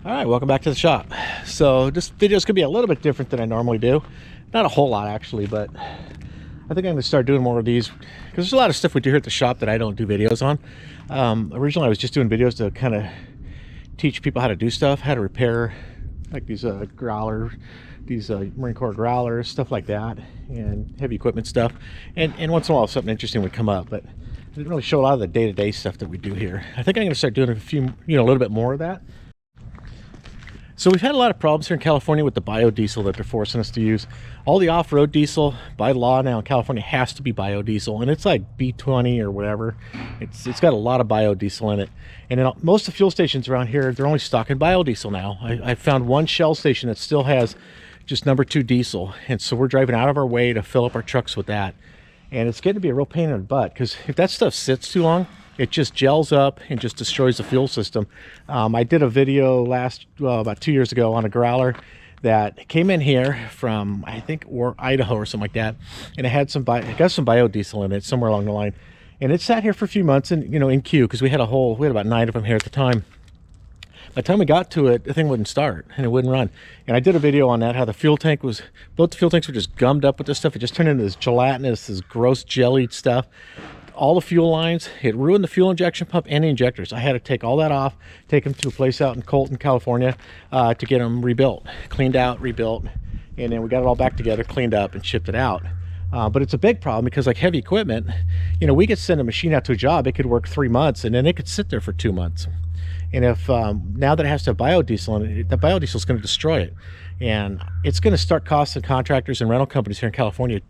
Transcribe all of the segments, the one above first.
All right, welcome back to the shop. So this video is going to be a little bit different than I normally do. Not a whole lot actually, but I think I'm going to start doing more of these because there's a lot of stuff we do here at the shop that I don't do videos on. Originally I was just doing videos to kind of teach people how to do stuff, how to repair like these Marine Corps growlers, stuff like that, and heavy equipment stuff. And once in a while something interesting would come up, but I didn't really show a lot of the day-to-day stuff that we do here. I think I'm going to start doing a little bit more of that. So we've had a lot of problems here in California with the biodiesel that they're forcing us to use. All the off-road diesel, by law now in California, has to be biodiesel, and it's like B20 or whatever. It's got a lot of biodiesel in it. And then most of the fuel stations around here, they're only stocking biodiesel now. I found one Shell station that still has just number 2 diesel, and so we're driving out of our way to fill up our trucks with that. And it's getting to be a real pain in the butt, because if that stuff sits too long, it just gels up and just destroys the fuel system. I did a video about 2 years ago on a growler that came in here from, I think, Idaho or something like that, and it got some biodiesel in it somewhere along the line, and it sat here for a few months and in queue, because we had about 9 of them here at the time. By the time we got to it, the thing wouldn't start and it wouldn't run. And I did a video on that, how both the fuel tanks were just gummed up with this stuff. It just turned into this gelatinous, this gross jellied stuff. All the fuel lines, it ruined the fuel injection pump and the injectors. I had to take all that off, take them to a place out in Colton, California, to get them rebuilt, cleaned out, rebuilt, and then we got it all back together, cleaned up, and shipped it out. But it's a big problem because, like heavy equipment, we could send a machine out to a job, it could work 3 months, and then it could sit there for 2 months. And if now that it has to have biodiesel in it, the biodiesel is going to destroy it, and it's going to start costing contractors and rental companies here in California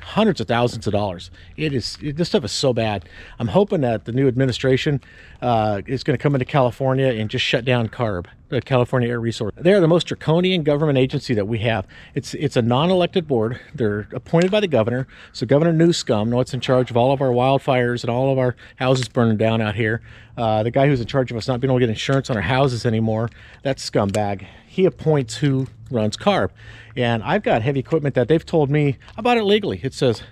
hundreds of thousands of dollars. This stuff is so bad. I'm hoping that the new administration is going to come into California and just shut down CARB, the California Air Resources. They are the most draconian government agency that we have. It's a non-elected board. They're appointed by the governor. So Governor Newscomb, what's in charge of all of our wildfires and all of our houses burning down out here. The guy who's in charge of us not being able to get insurance on our houses anymore, that scumbag. He appoints who runs CARB. And I've got heavy equipment that they've told me I bought it legally. It says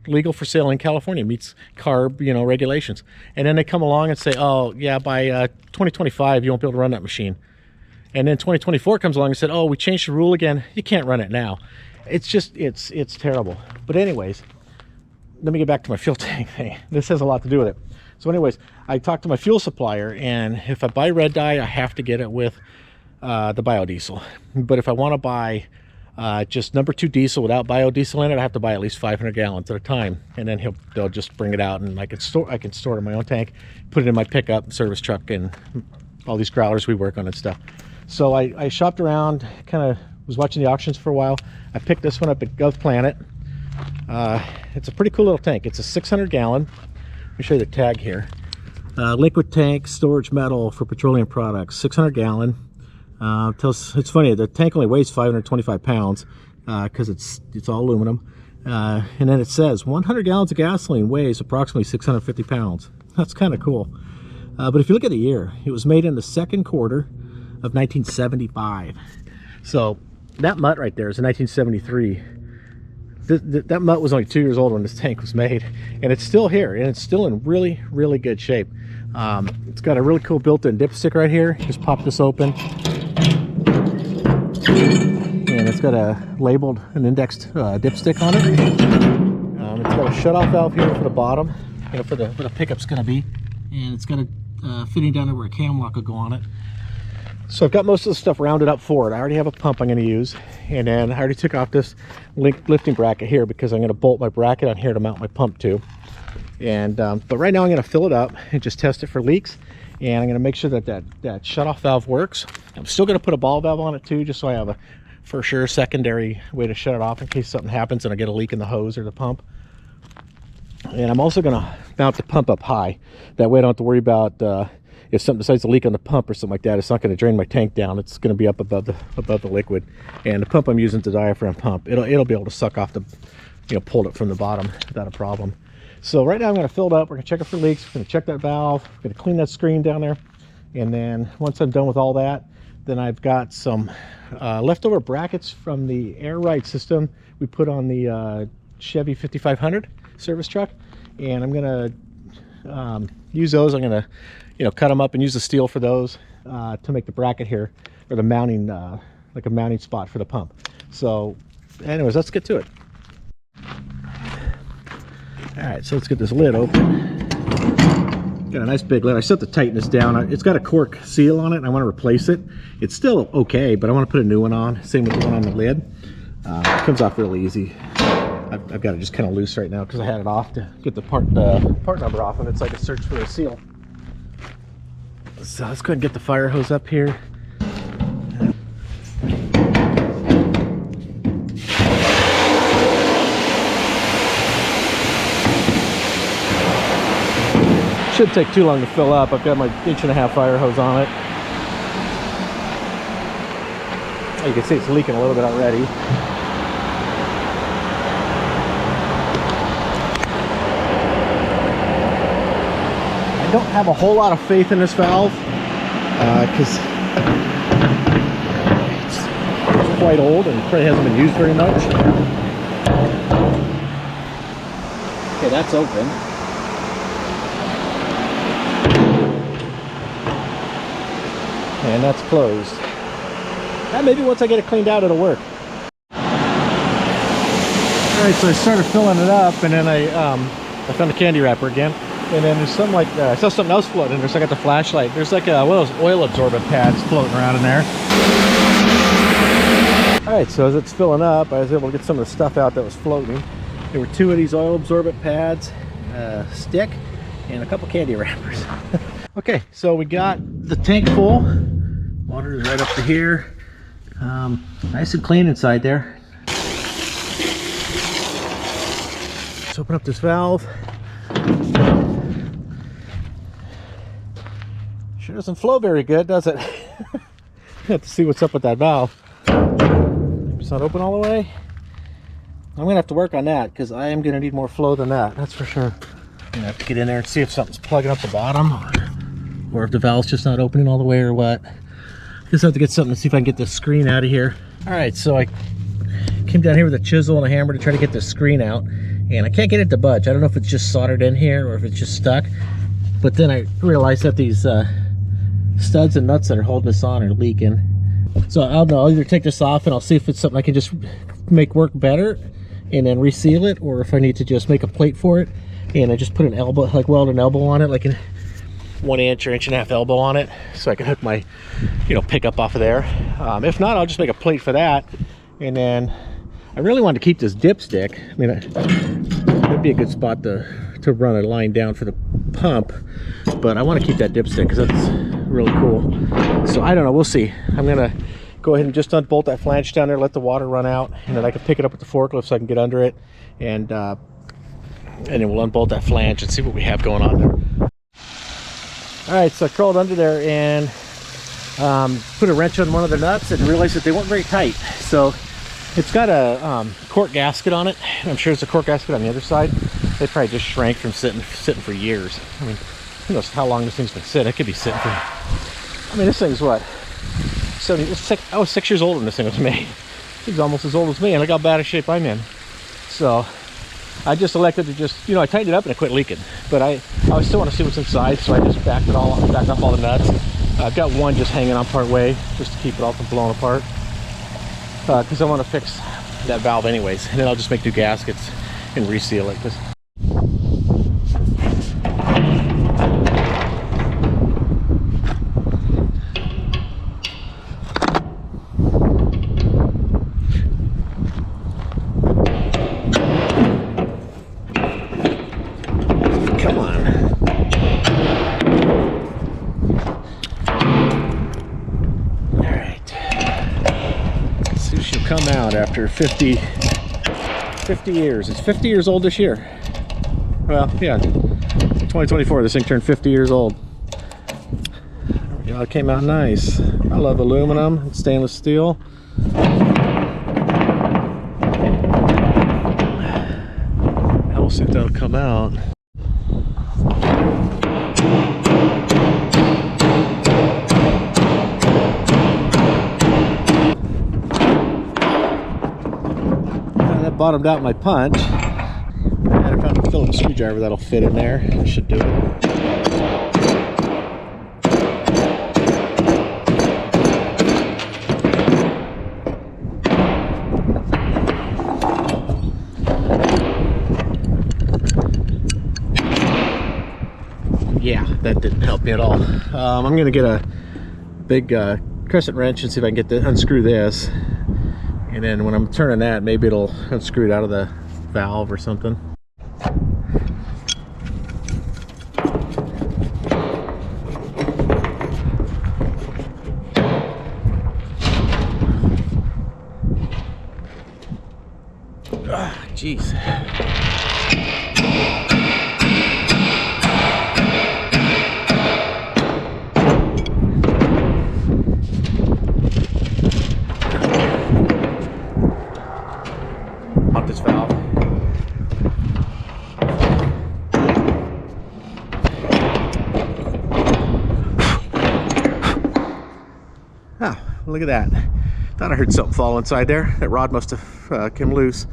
legal for sale in California, meets CARB, regulations. And then they come along and say, oh yeah, by 2025 you won't be able to run that machine. And then 2024 comes along and said, oh, we changed the rule again, you can't run it now. It's just, it's terrible. But anyways, let me get back to my fuel tank thing. This has a lot to do with it. So anyways, I talked to my fuel supplier, and if I buy red dye, I have to get it with the biodiesel. But if I want to buy just number 2 diesel without biodiesel in it, I have to buy at least 500 gallons at a time, and then they'll just bring it out, and I can store it in my own tank, put it in my pickup service truck, and all these growlers we work on and stuff. So I shopped around, kind of was watching the auctions for a while. I picked this one up at GovPlanet. It's a pretty cool little tank. It's a 600 gallon. Let me show you the tag here. Liquid tank, storage metal for petroleum products, 600 gallon. It's funny, the tank only weighs 525 pounds because it's all aluminum. And then it says 100 gallons of gasoline weighs approximately 650 pounds. That's kind of cool. But if you look at the year, it was made in the second quarter of 1975. So that mutt right there is in 1973. That mutt was only 2 years old when this tank was made, and it's still here, and it's still in really, really good shape. It's got a really cool built-in dipstick right here. Just pop this open, and it's got an indexed dipstick on it. It's got a shut-off valve here for the bottom, where the pickup's going to be, and it's got a fitting down there where a cam lock will go on it. So I've got most of the stuff rounded up for it. I already have a pump I'm going to use, and then I already took off this lifting bracket here because I'm going to bolt my bracket on here to mount my pump to. And but right now I'm going to fill it up and just test it for leaks, and I'm going to make sure that shut-off valve works. I'm still going to put a ball valve on it too, just so I have a for sure secondary way to shut it off in case something happens and I get a leak in the hose or the pump. And I'm also going to mount the pump up high. That way I don't have to worry about if something decides to leak on the pump or something like that. It's not going to drain my tank down. It's going to be up above the liquid. And the pump I'm using is a diaphragm pump. It'll be able to suck off pull it from the bottom without a problem. So right now I'm going to fill it up. We're going to check it for leaks. We're going to check that valve. We're going to clean that screen down there. And then once I'm done with all that, then I've got some leftover brackets from the air ride system we put on the Chevy 5500 service truck. And I'm going to use those. I'm going to you know, cut them up and use the steel for those to make the bracket here, or the mounting, like a mounting spot for the pump. So anyways, let's get to it. All right, so let's get this lid open. Got a nice big lid. I still have to tighten this down. It's got a cork seal on it and I want to replace it. It's still okay, but I want to put a new one on. Same with the one on the lid. It comes off really easy. I've got it just kind of loose right now because I had it off to get the part number off, and it's like a search for a seal. So let's go ahead and get the fire hose up here. Shouldn't take too long to fill up. I've got my 1.5-inch fire hose on it. You can see it's leaking a little bit already. I don't have a whole lot of faith in this valve because it's quite old and probably hasn't been used very much. Okay, that's open. And that's closed. And maybe once I get it cleaned out, it'll work. Alright, so I started filling it up, and then I found a candy wrapper again. And then there's some like, I saw something else floating in there, so I got the flashlight. There's like one of those oil absorbent pads floating around in there. Alright, so as it's filling up, I was able to get some of the stuff out that was floating. There were 2 of these oil absorbent pads, a stick, and a couple candy wrappers. Okay, so we got the tank full. Water is right up to here. Nice and clean inside there. Let's open up this valve. Sure doesn't flow very good, does it? Have to see what's up with that valve. It's not open all the way. I'm gonna have to work on that because I am gonna need more flow than that. That's for sure. I'm gonna have to get in there and see if something's plugging up the bottom, or if the valve's just not opening all the way, or what. Just have to get something to see if I can get this screen out of here. All right, so I came down here with a chisel and a hammer to try to get this screen out, and I can't get it to budge. I don't know if it's just soldered in here or if it's just stuck. But then I realized that these studs and nuts that are holding this on are leaking. So I don't know, I'll either take this off and I'll see if it's something I can just make work better and then reseal it, or if I need to just make a plate for it and I just put an elbow, like weld an elbow on it, like an 1-inch or 1.5-inch elbow on it, so I can hook my, you know, pickup off of there. If not, I'll just make a plate for that. And then I really want to keep this dipstick. I mean, that'd be a good spot to run a line down for the pump, but I want to keep that dipstick because that's really cool. So I don't know, we'll see. I'm gonna go ahead and just unbolt that flange down there, let the water run out, and then I can pick it up with the forklift so I can get under it, and then we'll unbolt that flange and see what we have going on there. All right, so I crawled under there and put a wrench on one of the nuts and realized that they weren't very tight. So it's got a cork gasket on it. I'm sure there's a cork gasket on the other side. They probably just shrank from sitting for years. I mean, who knows how long this thing's been sitting. It could be sitting for, I mean, this thing's what, 70, I was 6 years old when this thing was made. It's almost as old as me, and look how bad a shape I'm in. So I just elected to just, you know, I tightened it up and it quit leaking, but I still want to see what's inside, so I just backed up all the nuts. I've got one just hanging on part way just to keep it all from blowing apart, because I want to fix that valve anyways, and then I'll just make new gaskets and reseal it. Come on. All right. Let's see if she'll come out after 50 years. It's 50 years old this year. Well, yeah, 2024, this thing turned 50 years old. There we go, it came out nice. I love aluminum and stainless steel. Now we'll see if that'll come out. That bottomed out my punch. And I found a Phillips screwdriver that'll fit in there. That should do it. Yeah, that didn't help me at all. I'm gonna get a big crescent wrench and see if I can get unscrew this, and then when I'm turning that, maybe it'll unscrew it out of the valve or something. Jeez. Off this valve. Oh, look at that. Thought I heard something fall inside there. That rod must have come loose.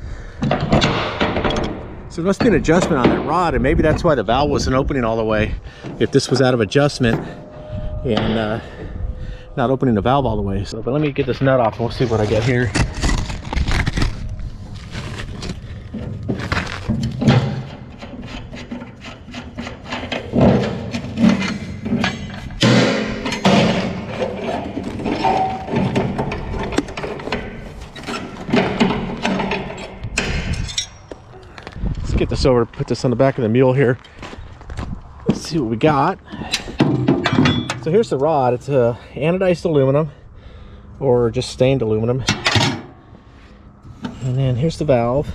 So there must be an adjustment on that rod, and maybe that's why the valve wasn't opening all the way. If this was out of adjustment and not opening the valve all the way. So, but let me get this nut off and we'll see what I get here. Get this over, put this on the back of the mule here. Let's see what we got. So here's the rod. It's anodized aluminum or just stained aluminum. And then here's the valve.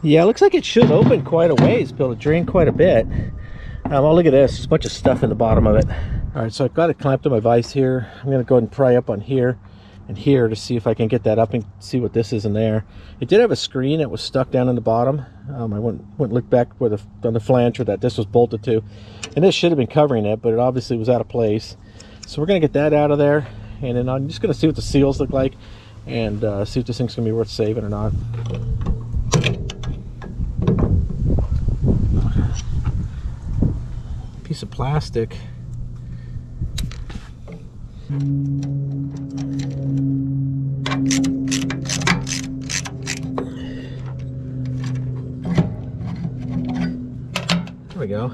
Yeah, it looks like it should open quite a ways, be able to drain quite a bit. Oh, look at this. There's a bunch of stuff in the bottom of it. All right, so I've got it clamped to my vise here. I'm going to go ahead and pry up on here and here to see if I can get that up and see what this is in there. It did have a screen that was stuck down in the bottom. I went and looked back where on the flange where that this was bolted to, and this should have been covering it, but it obviously was out of place. So we're gonna get that out of there, and then I'm just gonna see what the seals look like and see if this thing's gonna be worth saving or not. Piece of plastic. There we go.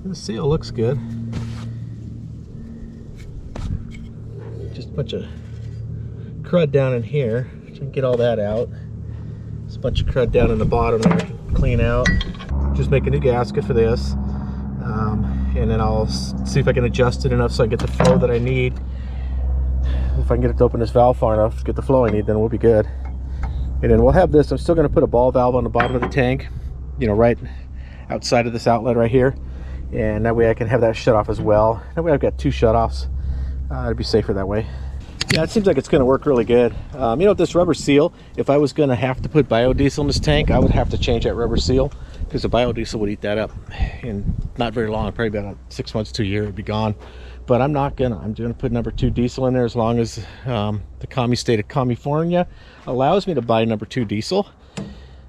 The seal looks good. Just a bunch of crud down in here. I can get all that out. There's a bunch of crud down in the bottom that I can clean out. Just make a new gasket for this. And then I'll see if I can adjust it enough so I get the flow that I need. If I can get it to open this valve far enough to get the flow I need, then we'll be good. And then we'll have this. I'm still going to put a ball valve on the bottom of the tank, you know, right outside of this outlet right here, and that way I can have that shut off as well. That way I've got two shut-offs. It'd be safer that way. Yeah, it seems like it's going to work really good. You know, with this rubber seal, if I was going to have to put biodiesel in this tank, I would have to change that rubber seal, because the biodiesel would eat that up in not very long, probably about 6 months to a year, it'd be gone. But I'm not gonna. I'm gonna put number 2 diesel in there as long as the commie state of California allows me to buy number 2 diesel.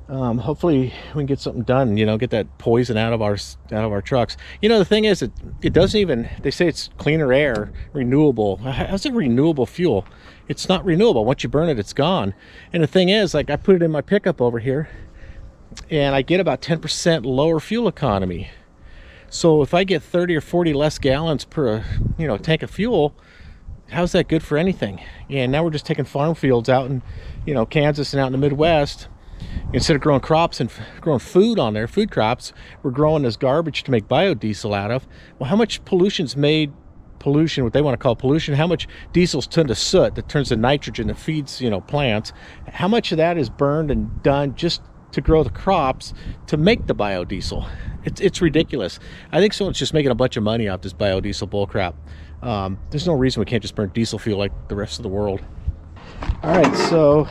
Hopefully we can get something done, you know, get that poison out of our trucks. You know, the thing is, it doesn't even, they say it's cleaner air, renewable. How's it renewable fuel? It's not renewable. Once you burn it, it's gone. And the thing is, like, I put it in my pickup over here and I get about 10% lower fuel economy. So if I get 30 or 40 less gallons per, you know, tank of fuel, how's that good for anything? And now we're just taking farm fields out in, you know, Kansas and out in the Midwest. Instead of growing crops and growing food on there, food crops, we're growing this garbage to make biodiesel out of. Well, how much pollution's made, pollution, what they want to call pollution, how much diesel's turned to soot that turns to nitrogen that feeds, you know, plants? How much of that is burned and done just to grow the crops to make the biodiesel? It's ridiculous. I think someone's just making a bunch of money off this biodiesel bullcrap. There's no reason we can't just burn diesel fuel like the rest of the world. All right, so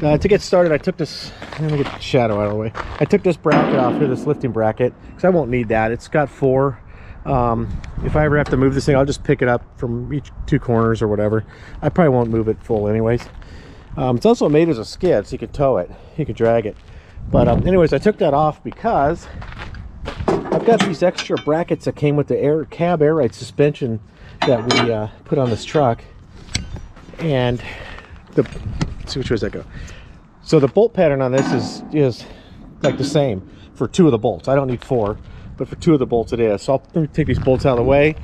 to get started, I took this, let me get the shadow out of the way. I took this bracket off here, this lifting bracket, because I won't need that. It's got 4. If I ever have to move this thing, I'll just pick it up from each 2 corners or whatever. I probably won't move it full anyways. It's also made as a skid, so you can tow it, you can drag it. But anyways, I took that off because I've got these extra brackets that came with the cab air ride suspension that we put on this truck. And let's see, which way does that go? So the bolt pattern on this is like the same. for 2 of the bolts. I don't need 4, but for 2 of the bolts it is. So I'll let me take these bolts out of the way.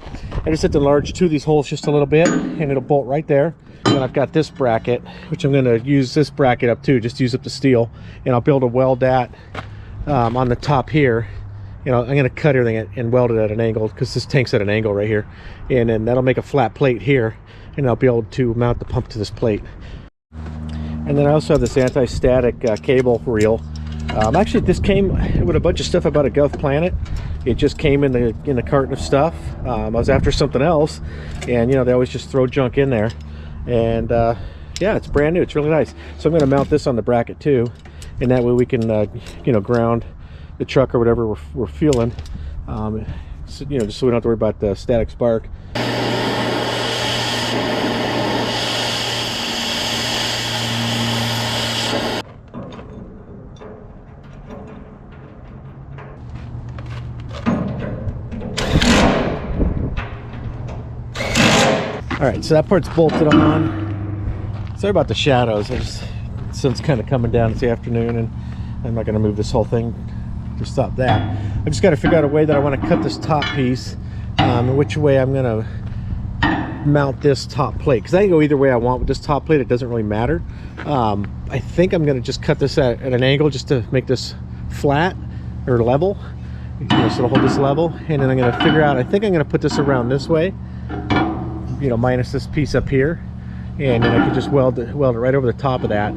I just have to enlarge 2 of these holes just a little bit, and it'll bolt right there. And then I've got this bracket, which I'm going to use this bracket up too, just use up the steel, and I'll be able to weld that on the top here. You know, I'm going to cut everything and weld it at an angle, because this tank's at an angle right here, and then that'll make a flat plate here, and I'll be able to mount the pump to this plate. And then I also have this anti-static cable reel. Actually, this came with a bunch of stuff about a Gov Planet. It just came in the carton of stuff. I was after something else, and you know, they always just throw junk in there. And yeah, it's brand new. It's really nice. So I'm going to mount this on the bracket too, and that way we can you know, ground the truck or whatever we're fueling. So, you know, just so we don't have to worry about the static spark. All right, so that part's bolted on. Sorry about the shadows. The sun's kind of coming down. It's the afternoon, and I'm not going to move this whole thing to stop that. I just got to figure out a way that I want to cut this top piece, and which way I'm going to mount this top plate, because I can go either way I want with this top plate. It doesn't really matter. I think I'm going to just cut this at an angle just to make this flat or level, you know, so it'll hold this level. And then I'm going to figure out, I think I'm going to put this around this way, you know, minus this piece up here, and then I can just weld it right over the top of that.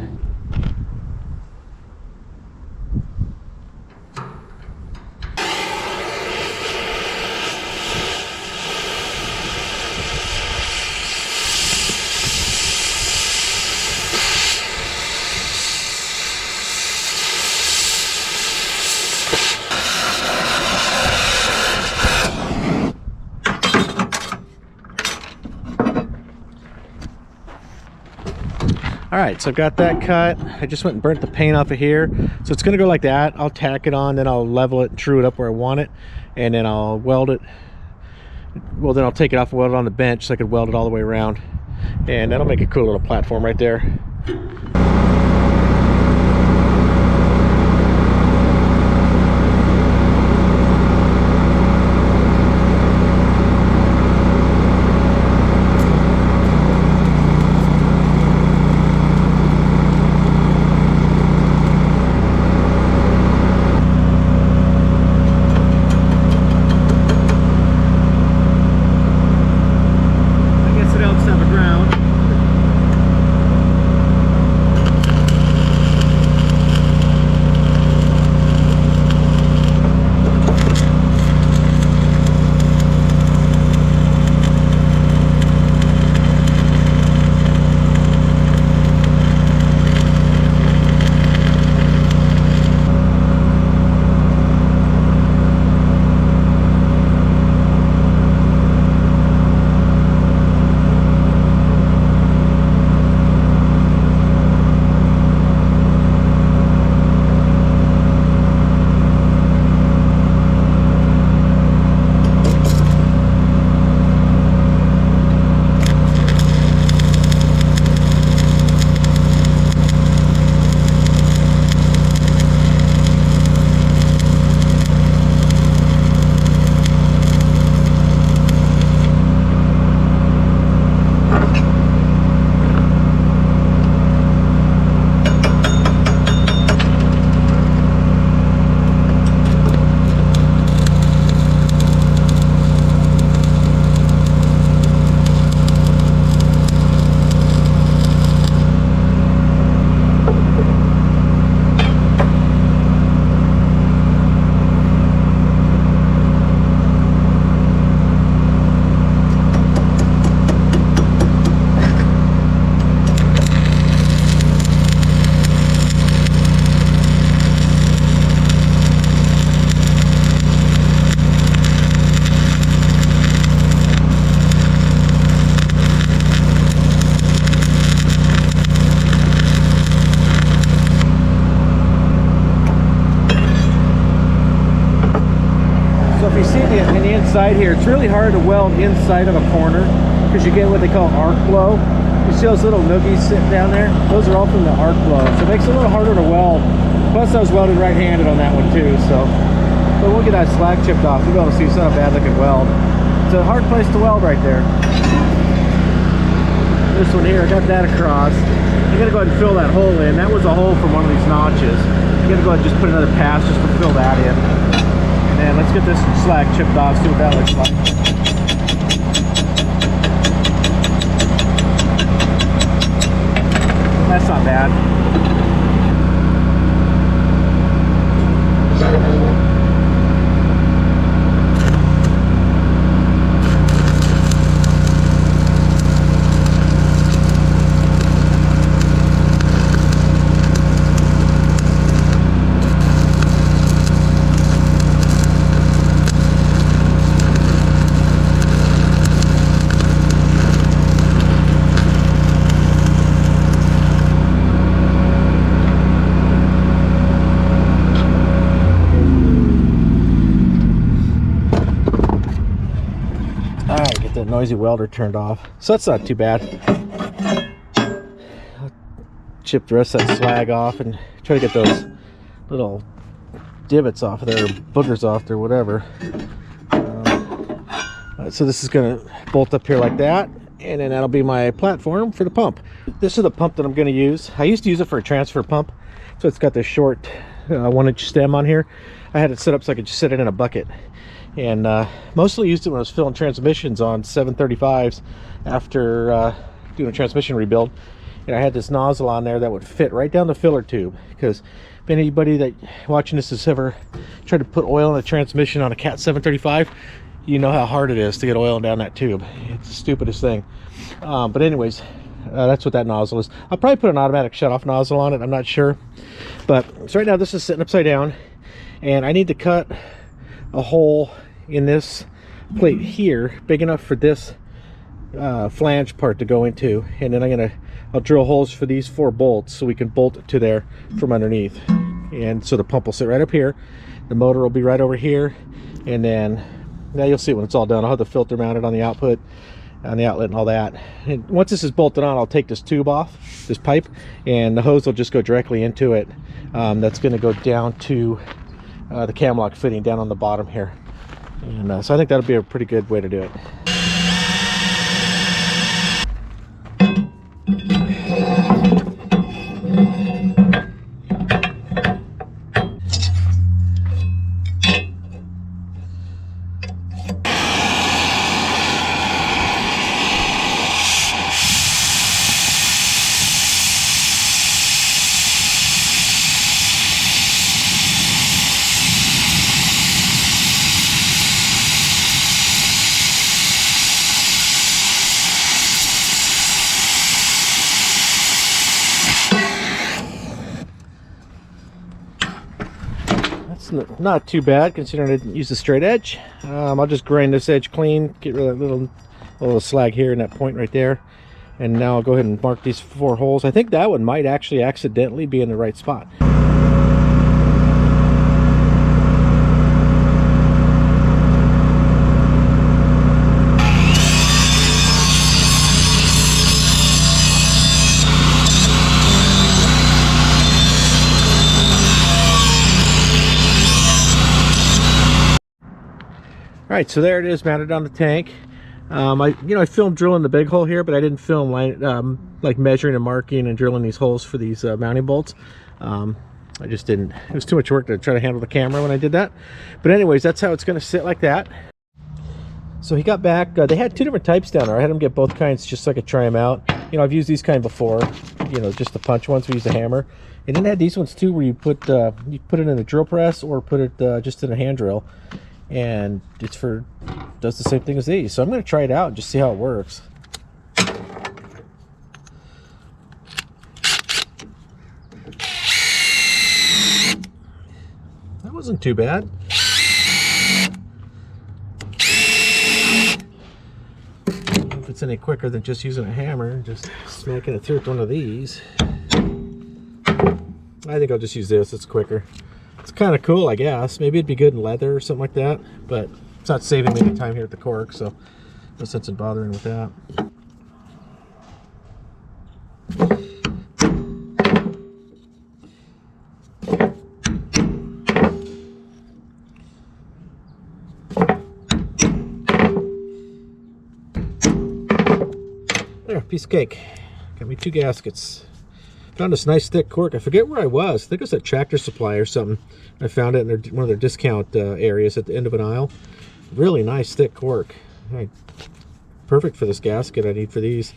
All right, so I've got that cut. I just went and burnt the paint off of here. So it's gonna go like that. I'll tack it on, then I'll level it and true it up where I want it, and then I'll weld it. Well, then I'll take it off and weld it on the bench so I can weld it all the way around. And that'll make a cool little platform right there. Inside here, it's really hard to weld inside of a corner because you get what they call arc flow. You see those little noogies sitting down there? Those are all from the arc flow, so it makes it a little harder to weld Plus I was welding right-handed on that one too, so. But we'll get that slag chipped off. You'll be able to see it's not a bad looking weld. It's a hard place to weld right there. This one here, I got that across. You gotta go ahead and fill that hole in. That was a hole from one of these notches. You gotta go ahead and just put another pass just to fill that in. And then let's get this slag chipped off, see what that looks like. That's not bad. That noisy welder turned off, so that's not too bad. I'll chip the rest of that slag off and try to get those little divots off of there, or boogers off there, whatever. So this is going to bolt up here like that, and then that'll be my platform for the pump. This is the pump that I'm going to use. I used to use it for a transfer pump, so it's got this short 1-inch stem on here. I had it set up so I could just sit it in a bucket. And mostly used it when I was filling transmissions on 735s after doing a transmission rebuild. And I had this nozzle on there that would fit right down the filler tube, because if anybody that watching this has ever tried to put oil in a transmission on a Cat 735, you know how hard it is to get oil down that tube. It's the stupidest thing. But anyways, that's what that nozzle is. I'll probably put an automatic shut-off nozzle on it, I'm not sure. But so right now this is sitting upside down, and I need to cut a hole in this plate here big enough for this flange part to go into, and then I'll drill holes for these 4 bolts so we can bolt it to there from underneath. And so the pump will sit right up here, the motor will be right over here, and then now you'll see when it's all done. I'll have the filter mounted on the output, on the outlet and all that. And once this is bolted on, I'll take this tube off, this pipe, and the hose will just go directly into it. That's going to go down to the cam lock fitting down on the bottom here. And so I think that'll be a pretty good way to do it. Not too bad considering I didn't use the straight edge. I'll just grind this edge clean, get rid of that little slag here and that point right there, and now I'll go ahead and mark these 4 holes. I think that one might actually accidentally be in the right spot. All right, so there it is, mounted on the tank. I filmed drilling the big hole here, but I didn't film like measuring and marking and drilling these holes for these mounting bolts. I just didn't. It was too much work to try to handle the camera when I did that. But anyways, that's how it's going to sit like that. So he got back. They had 2 different types down there. I had him get both kinds just so I could try them out. I've used these kind before. Just the punch ones. We used a hammer. And then they had these ones too, where you put it in a drill press or put it just in a hand drill. And does the same thing as these. So I'm going to try it out and just see how it works. That wasn't too bad. If it's any quicker than just using a hammer, just smacking it through with one of these. I think I'll just use this, it's quicker. It's kind of cool, I guess. Maybe it'd be good in leather or something like that, but it's not saving me any time here at the cork, so no sense in bothering with that. piece of cake. Got me 2 gaskets. Found this nice thick cork. I forget where I was. I think it was at Tractor Supply or something. I found it in one of their discount areas at the end of an aisle. Really nice thick cork. Right. Perfect for this gasket I need for these.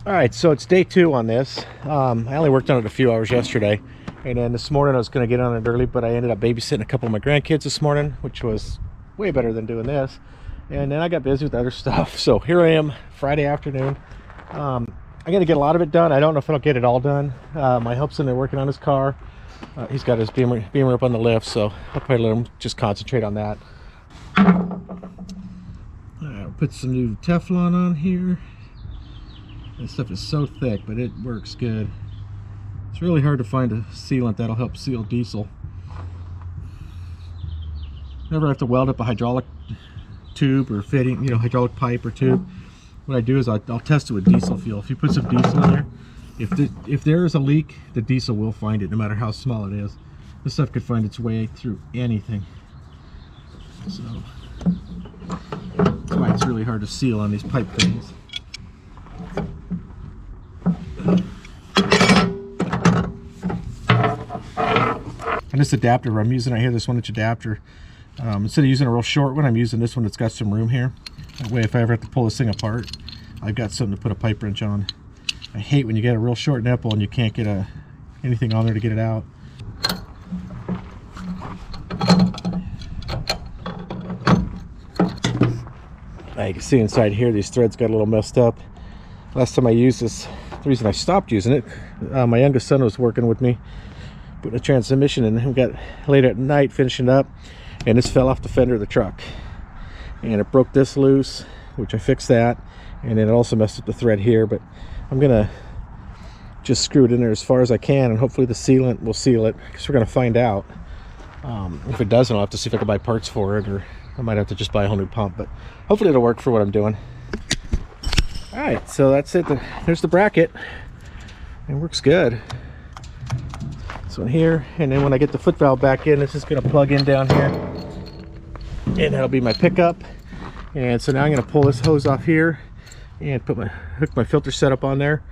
All right, so it's day 2 on this. I only worked on it a few hours yesterday, and then this morning I was going to get on it early, but I ended up babysitting a couple of my grandkids this morning, which was way better than doing this. And then I got busy with other stuff, so here I am, Friday afternoon. I'm going to get a lot of it done. I don't know if I'll get it all done. My help's in there working on his car. He's got his beamer up on the lift, so I'll probably let him just concentrate on that. I'll put some new Teflon on here. This stuff is so thick, but it works good. It's really hard to find a sealant that'll help seal diesel. Whenever I have to weld up a hydraulic tube or fitting, hydraulic pipe or tube, what I do is I'll test it with diesel fuel. If you put some diesel in there, if there is a leak, the diesel will find it, no matter how small it is. This stuff could find its way through anything. So that's why it's really hard to seal on these pipe fittings. And this adapter I'm using, I hear this 1-inch adapter. Instead of using a real short one, I'm using this one that's got some room here. That way if I ever have to pull this thing apart, I've got something to put a pipe wrench on. I hate when you get a real short nipple and you can't get anything on there to get it out. Now you can see inside here, these threads got a little messed up. Last time I used this, the reason I stopped using it, my youngest son was working with me, putting a transmission in, and we got late at night finishing up, and this fell off the fender of the truck. And it broke this loose, which I fixed that, and then it also messed up the thread here, but I'm gonna just screw it in there as far as I can, and hopefully the sealant will seal it, because we're gonna find out. If it doesn't, I'll have to see if I can buy parts for it, or I might have to just buy a whole new pump, but hopefully it'll work for what I'm doing. All right, so that's it. There's the bracket. It works good. This one here, and then when I get the foot valve back in, this is going to plug in down here, and that'll be my pickup. And so now I'm going to pull this hose off here and hook my filter setup on there.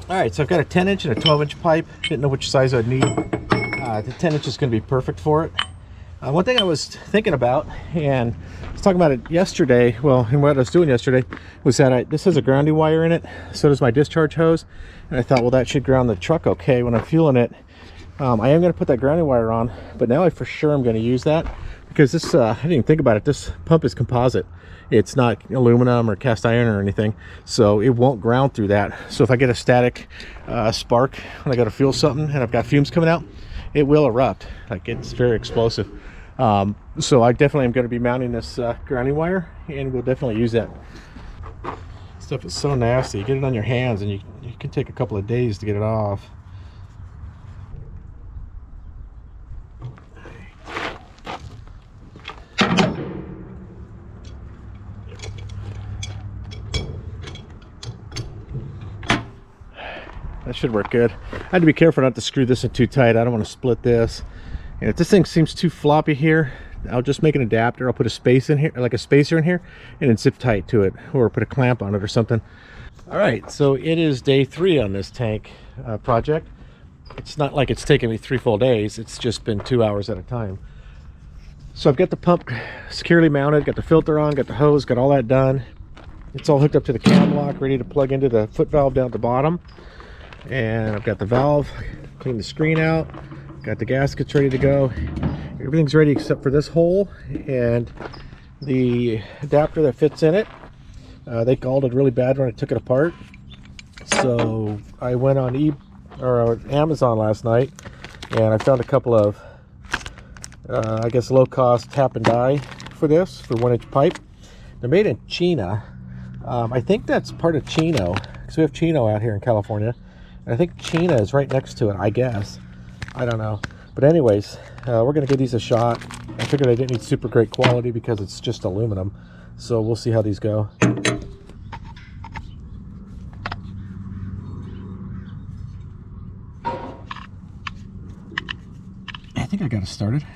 All right, so I've got a 10-inch and a 12-inch pipe. Didn't know which size I'd need. The 10-inch is going to be perfect for it. One thing I was thinking about, and I was talking about it yesterday, well, and what I was doing yesterday, was that this has a grounding wire in it, so does my discharge hose, and I thought, well, that should ground the truck okay when I'm fueling it. I am going to put that grounding wire on, but now I for sure am going to use that, because this, I didn't even think about it, this pump is composite. It's not aluminum or cast iron or anything, so it won't ground through that. So if I get a static spark when I go to fuel something and I've got fumes coming out, it will erupt. Like, it's very explosive. So I definitely am going to be mounting this grounding wire, and we'll definitely use that. Stuff is so nasty. You get it on your hands and you can take a couple of days to get it off. That should work good. I had to be careful not to screw this in too tight. I don't want to split this. And if this thing seems too floppy here, I'll just make an adapter. I'll put a space in here, like a spacer in here, and then zip tight to it, or put a clamp on it or something. All right, so it is day 3 on this tank project. It's not like it's taken me 3 full days. It's just been 2 hours at a time. So I've got the pump securely mounted, got the filter on, got the hose, got all that done. It's all hooked up to the cam lock, ready to plug into the foot valve down at the bottom. And I've got the valve, clean the screen out, got the gaskets ready to go. Everything's ready except for this hole and the adapter that fits in it. They called it really bad when I took it apart, so I went on Amazon last night, and I found a couple of I guess low-cost tap and die for this, for 1-inch pipe. They're made in China. I think that's part of Chino, because we have Chino out here in California. I think China is right next to it, I guess. I don't know. But anyways, we're going to give these a shot. I figured I didn't need super great quality because it's just aluminum. So we'll see how these go. I think I got it started.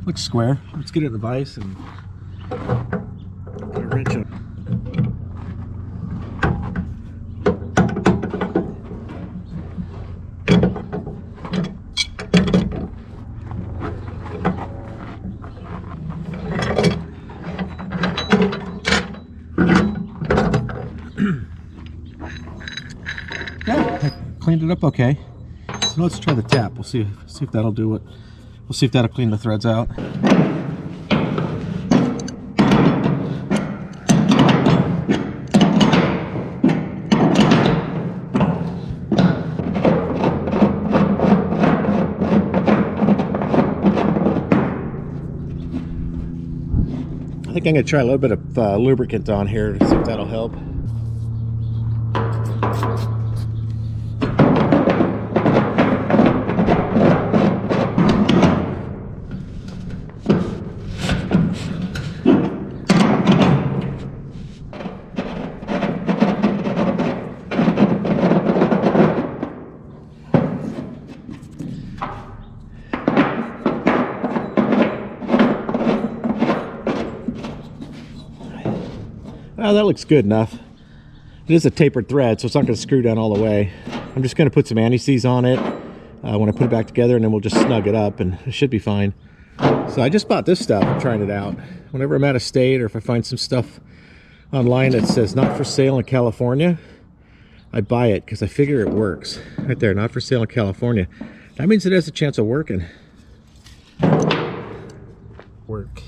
Looks square. Let's get it in the vise and put a wrench on. Yeah, I cleaned it up okay. So let's try the tap. We'll see if that'll do it. We'll see if that'll clean the threads out. I think I'm going to try a little bit of lubricant on here to see if that'll help. Well, that looks good enough. It is a tapered thread, so it's not going to screw down all the way. I'm just going to put some anti-seize on it when I put it back together, and then we'll just snug it up, and it should be fine. So I just bought this stuff. I'm trying it out. Whenever I'm out of state, or if I find some stuff online that says not for sale in California, I buy it because I figure it works. Right there, not for sale in California. That means it has a chance of working. Work.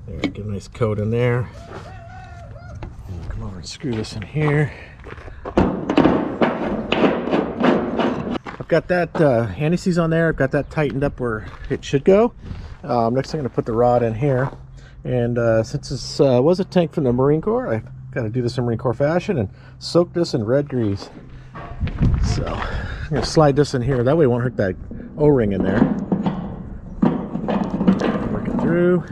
There, get a nice coat in there. And come over and screw this in here. I've got that anti-seize on there. I've got that tightened up where it should go. Next I'm going to put the rod in here. And since this was a tank from the Marine Corps, I've got to do this in Marine Corps fashion and soak this in red grease. So I'm going to slide this in here. That way it won't hurt that O-ring in there. Work it through.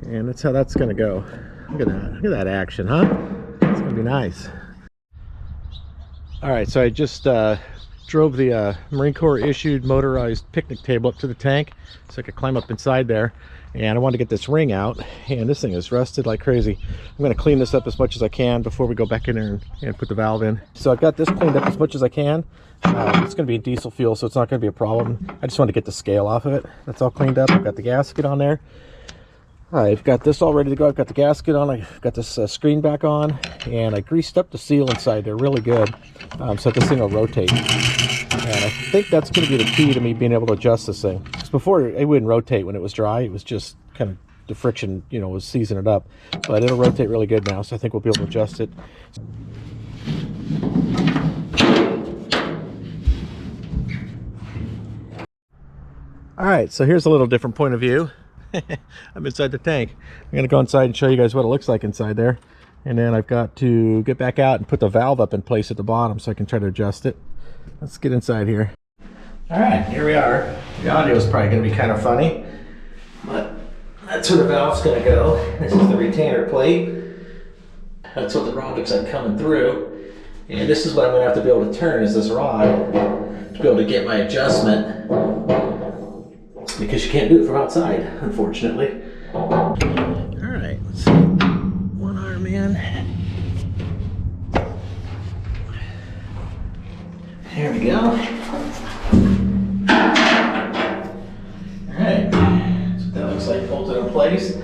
And that's how that's going to go. Look at that. Look at that action, huh? It's going to be nice. All right, so I just drove the Marine Corps issued motorized picnic table up to the tank so I could climb up inside there. And I wanted to get this ring out, and this thing is rusted like crazy. I'm going to clean this up as much as I can before we go back in there and put the valve in. So I've got this cleaned up as much as I can. It's going to be diesel fuel, so it's not going to be a problem. I just want to get the scale off of it. That's all cleaned up. I've got the gasket on there. I've got this all ready to go. I've got the gasket on. I've got this screen back on, and I greased up the seal inside there really good so this thing will rotate. And I think that's going to be the key to me being able to adjust this thing. Because before, it wouldn't rotate when it was dry. It was just kind of the friction, you know, was seizing it up. But it'll rotate really good now, so I think we'll be able to adjust it. All right, so here's a little different point of view. I'm inside the tank. I'm going to go inside and show you guys what it looks like inside there. And then I've got to get back out and put the valve up in place at the bottom so I can try to adjust it. Let's get inside here. All right, here we are. The audio is probably going to be kind of funny, but that's where the valve's going to go. This is the retainer plate. That's what the rod looks like coming through. And this is what I'm going to have to be able to turn, is this rod, to be able to get my adjustment, because you can't do it from outside, unfortunately. All right, let's see. One arm in. There we go. All right, that's what that looks like, bolted in place.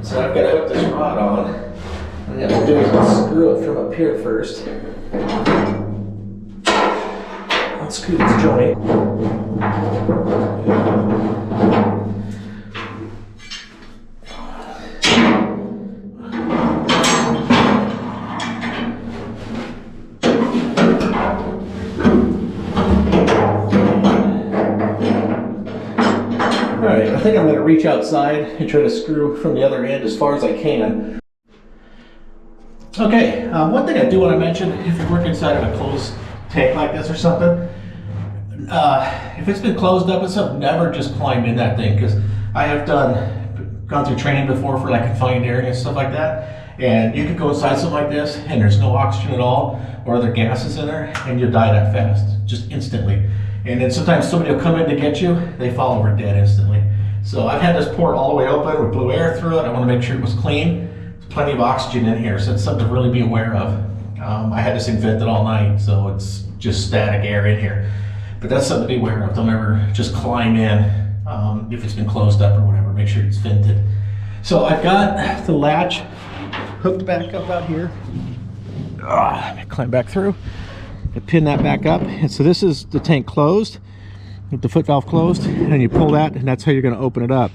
So I've got to hook this rod on. What I have to do is screw it from up here first. Unscrew this joint. Alright, I think I'm going to reach outside and try to screw from the other end as far as I can. Okay, one thing I do want to mention, if you're working inside of a closed tank like this or something, if it's been closed up and stuff, never just climb in that thing, because I have gone gone through training before for like confined area and stuff like that, and you could go inside something like this and there's no oxygen at all or other gases in there, and you'll die that fast, just instantly. And then sometimes somebody will come in to get you, they fall over dead instantly. So I've had this port all the way open, we blew air through it. I want to make sure it was clean. There's plenty of oxygen in here, so it's something to really be aware of. I had this thing vented all night, so it's just static air in here. But that's something to be aware of. Don't ever just climb in if it's been closed up or whatever. Make sure it's vented. So I've got the latch hooked back up out here. I'm gonna climb back through. I pin that back up, and so this is the tank closed, with the foot valve closed, and you pull that, and that's how you're going to open it up.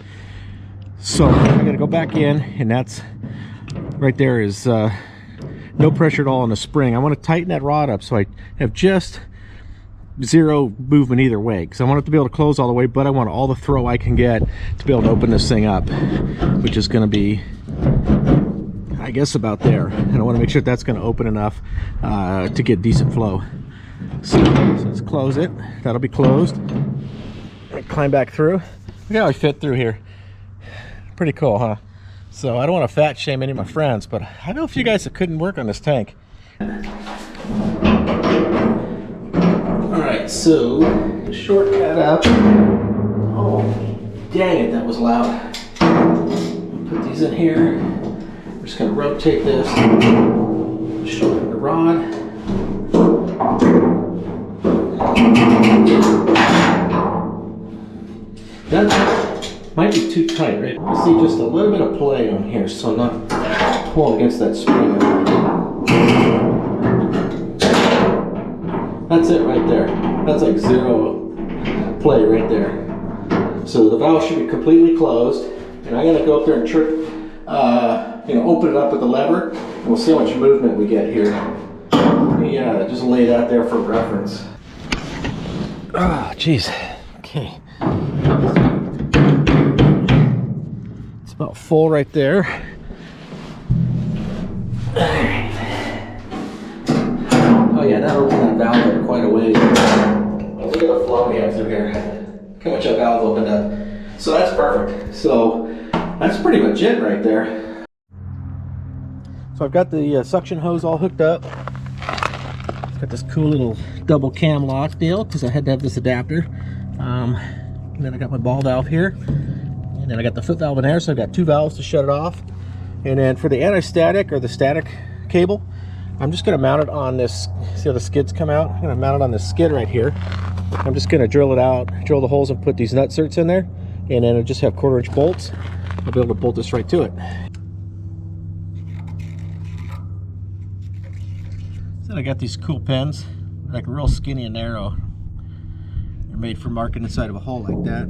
So I'm going to go back in, and that's right there is no pressure at all on the spring. I want to tighten that rod up so I have just zero movement either way, because I want it to be able to close all the way, but I want all the throw I can get to be able to open this thing up, which is going to be, I guess, about there. And I want to make sure that's going to open enough to get decent flow. So let's close it. That'll be closed. Climb back through. Look how I fit through here. Pretty cool, huh? So I don't want to fat shame any of my friends, but I know a few guys that couldn't work on this tank. Alright, so shortcut up. Oh, dang it, that was loud. Put these in here. We're just going to rotate this, shorten the rod. That might be too tight, right? I see just a little bit of play on here, so I'm not pulling against that spring. That's it right there. That's like zero play right there. So the valve should be completely closed, and I'm gonna go up there and trip, open it up with the lever, and we'll see how much movement we get here. Yeah, just lay that there for reference. Oh, geez. Okay. It's about full right there. Oh yeah, that opened that valve up quite a ways. Oh, look at the flow we have through here. Look how much that valve opened up. So that's perfect. So that's pretty much it right there. So I've got the suction hose all hooked up. Got this cool little double cam lock deal because I had to have this adapter. And then I got my ball valve here, and then I got the foot valve in there, so I got two valves to shut it off. And then for the anti-static or the static cable, I'm just going to mount it on this. See how the skids come out? I'm going to mount it on this skid right here. I'm just going to drill it out, drill the holes, and put these nut certs in there, and then I'll just have 1/4-inch bolts. I'll be able to bolt this right to it. So I got these cool pins, like real skinny and narrow. They're made for marking inside of a hole like that.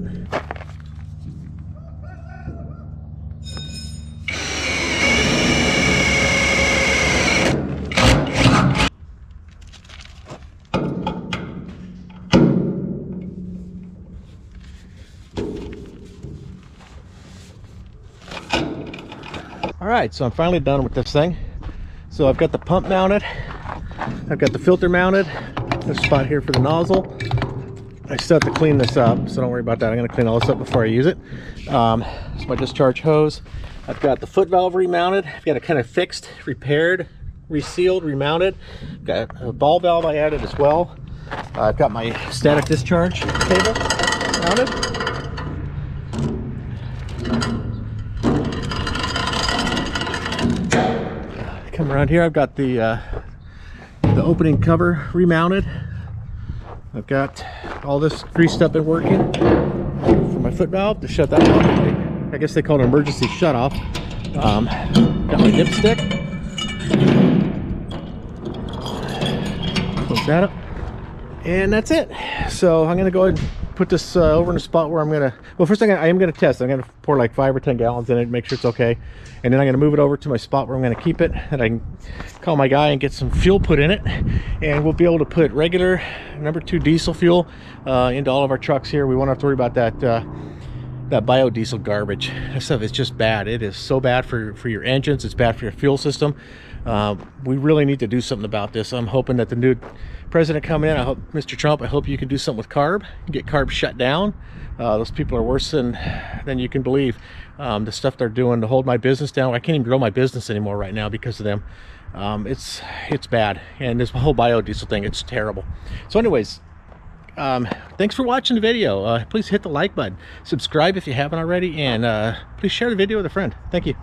Alright, so I'm finally done with this thing. So I've got the pump mounted, I've got the filter mounted, there's a spot here for the nozzle. I still have to clean this up, so don't worry about that. I'm going to clean all this up before I use it. It's my discharge hose. I've got the foot valve remounted. I've got it kind of fixed, repaired, resealed, remounted. Got a ball valve I added as well. I've got my static discharge cable mounted. Come around here, I've got the opening cover remounted. I've got all this greased up and working for my foot valve to shut that off. I guess they call it an emergency shut off. Got my dipstick. Close that up. And that's it. So I'm gonna go ahead and put this over in a spot where I'm gonna, well, first thing I am gonna test. I'm gonna pour like 5 or 10 gallons in it, make sure it's okay. And then I'm gonna move it over to my spot where I'm gonna keep it, and I can call my guy and get some fuel put in it, and we'll be able to put regular #2 diesel fuel into all of our trucks here. We won't have to worry about that that biodiesel garbage. That stuff is just bad. It is so bad for your engines. It's bad for your fuel system. We really need to do something about this. I'm hoping that the new president come in. I hope, Mr. Trump, I hope you can do something with CARB, get CARB shut down. Those people are worse than you can believe. The stuff they're doing to hold my business down. I can't even grow my business anymore right now because of them. It's bad. And this whole biodiesel thing, it's terrible. So anyways, thanks for watching the video. Please hit the like button, subscribe if you haven't already, and please share the video with a friend. Thank you.